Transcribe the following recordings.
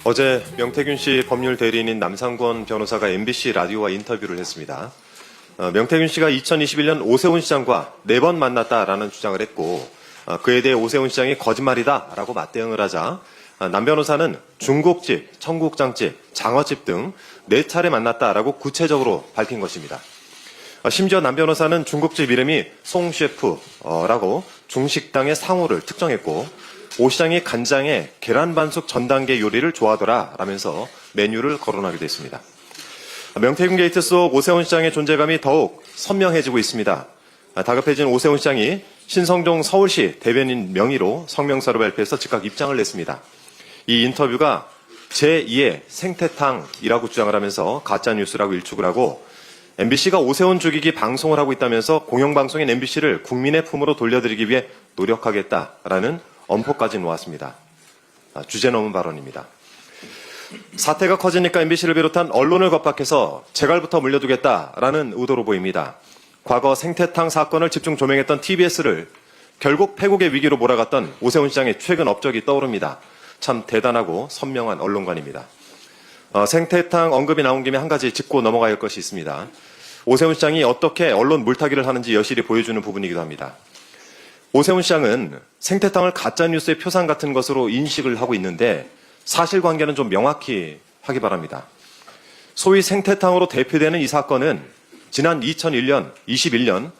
어제 명태균 씨 법률 대리인인 남상권 변호사가 MBC 라디오와 인터뷰를 했습니다. 명태균 씨가 2021년 오세훈 시장과 4번 만났다라는 주장을 했고 그에 대해 오세훈 시장이 거짓말이다라고 맞대응을 하자 남 변호사는 중국집, 청국장집, 장어집 등 4차례 만났다라고 구체적으로 밝힌 것입니다. 심지어 남 변호사는 중국집 이름이 송 셰프라고 중식당의 상호를 특정했고 오 시장이 간장에 계란 반숙 전 단계 요리를 좋아하더라 라면서 메뉴를 거론하기도 했습니다. 명태균 게이트 속 오세훈 시장의 존재감이 더욱 선명해지고 있습니다. 다급해진 오세훈 시장이 신성종 서울시 대변인 명의로 성명서를 발표해서 즉각 입장을 냈습니다. 이 인터뷰가 제2의 생태탕이라고 주장을 하면서 가짜뉴스라고 일축을 하고 MBC가 오세훈 죽이기 방송을 하고 있다면서 공영방송인 MBC를 국민의 품으로 돌려드리기 위해 노력하겠다라는 엄포까지 놓았습니다. 주제 넘은 발언입니다. 사태가 커지니까 MBC를 비롯한 언론을 겁박해서 재갈부터 물려두겠다라는 의도로 보입니다. 과거 생태탕 사건을 집중 조명했던 TBS를 결국 패국의 위기로 몰아갔던 오세훈 시장의 최근 업적이 떠오릅니다. 참 대단하고 선명한 언론관입니다. 생태탕 언급이 나온 김에 한 가지 짚고 넘어가야 할 것이 있습니다. 오세훈 시장이 어떻게 언론 물타기를 하는지 여실히 보여주는 부분이기도 합니다. 오세훈 시장은 생태탕을 가짜뉴스의 표상 같은 것으로 인식을 하고 있는데 사실관계는 좀 명확히 하기 바랍니다. 소위 생태탕으로 대표되는 이 사건은 지난 2021년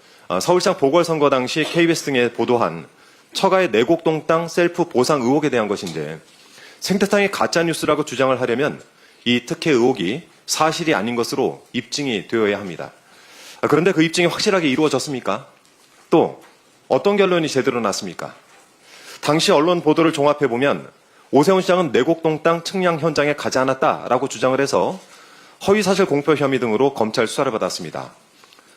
서울시장 보궐선거 당시 KBS 등에 보도한 처가의 내곡동 땅 셀프 보상 의혹에 대한 것인데 생태탕이 가짜뉴스라고 주장을 하려면 이 특혜 의혹이 사실이 아닌 것으로 입증이 되어야 합니다. 그런데 그 입증이 확실하게 이루어졌습니까? 또 어떤 결론이 제대로 났습니까? 당시 언론 보도를 종합해보면 오세훈 시장은 내곡동 땅 측량 현장에 가지 않았다라고 주장을 해서 허위사실 공표 혐의 등으로 검찰 수사를 받았습니다.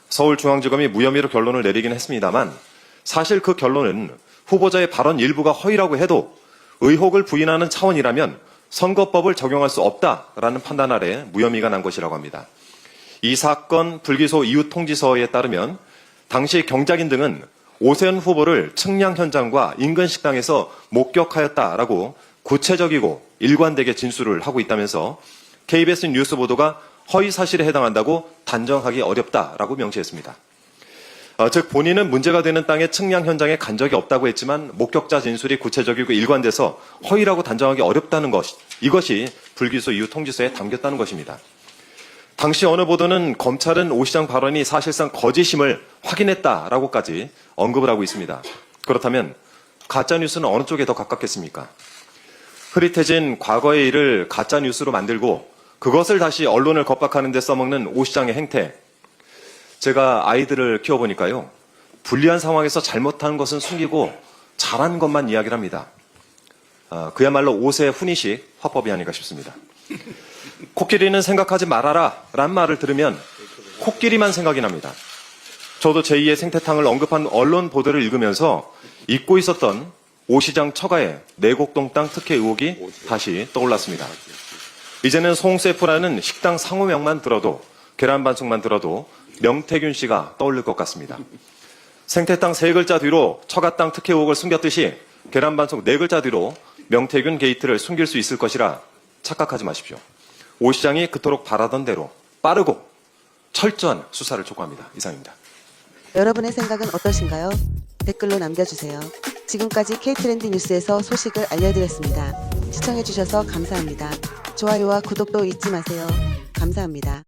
서울중앙지검이 무혐의로 결론을 내리긴 했습니다만 사실 그 결론은 후보자의 발언 일부가 허위라고 해도 의혹을 부인하는 차원이라면 선거법을 적용할 수 없다라는 판단 아래 무혐의가 난 것이라고 합니다. 이 사건 불기소 이후 통지서에 따르면 당시 경작인 등은 오세훈 후보를 측량 현장과 인근 식당에서 목격하였다라고 구체적이고 일관되게 진술을 하고 있다면서 KBS 뉴스 보도가 허위 사실에 해당한다고 단정하기 어렵다라고 명시했습니다. 즉 본인은 문제가 되는 땅의 측량 현장에 간 적이 없다고 했지만 목격자 진술이 구체적이고 일관돼서 허위라고 단정하기 어렵다는 것, 이것이 불기소 이후 통지서에 담겼다는 것입니다. 당시 어느 보도는 검찰은 오 시장 발언이 사실상 거짓임을 확인했다라고까지 언급을 하고 있습니다. 그렇다면 가짜뉴스는 어느 쪽에 더 가깝겠습니까? 흐릿해진 과거의 일을 가짜뉴스로 만들고 그것을 다시 언론을 겁박하는 데 써먹는 오 시장의 행태. 제가 아이들을 키워보니까요. 불리한 상황에서 잘못한 것은 숨기고 잘한 것만 이야기를 합니다. 그야말로 5세 훈이식 화법이 아닌가 싶습니다. 코끼리는 생각하지 말아라 라는 말을 들으면 코끼리만 생각이 납니다. 저도 제2의 생태탕을 언급한 언론 보도를 읽으면서 잊고 있었던 오 시장 처가의 내곡동 땅 특혜 의혹이 다시 떠올랐습니다. 이제는 송세프라는 식당 상호명만 들어도 계란 반숙만 들어도 명태균 씨가 떠오를 것 같습니다. 생태땅 3글자 뒤로 처가 땅 특혜 의혹을 숨겼듯이 계란 반숙 4글자 뒤로 명태균 게이트를 숨길 수 있을 것이라 착각하지 마십시오. 오 시장이 그토록 바라던 대로 빠르고 철저한 수사를 촉구합니다. 이상입니다. 여러분의 생각은 어떠신가요? 댓글로 남겨주세요. 지금까지 K트렌드 뉴스에서 소식을 알려드렸습니다. 시청해주셔서 감사합니다. 좋아요와 구독도 잊지 마세요. 감사합니다.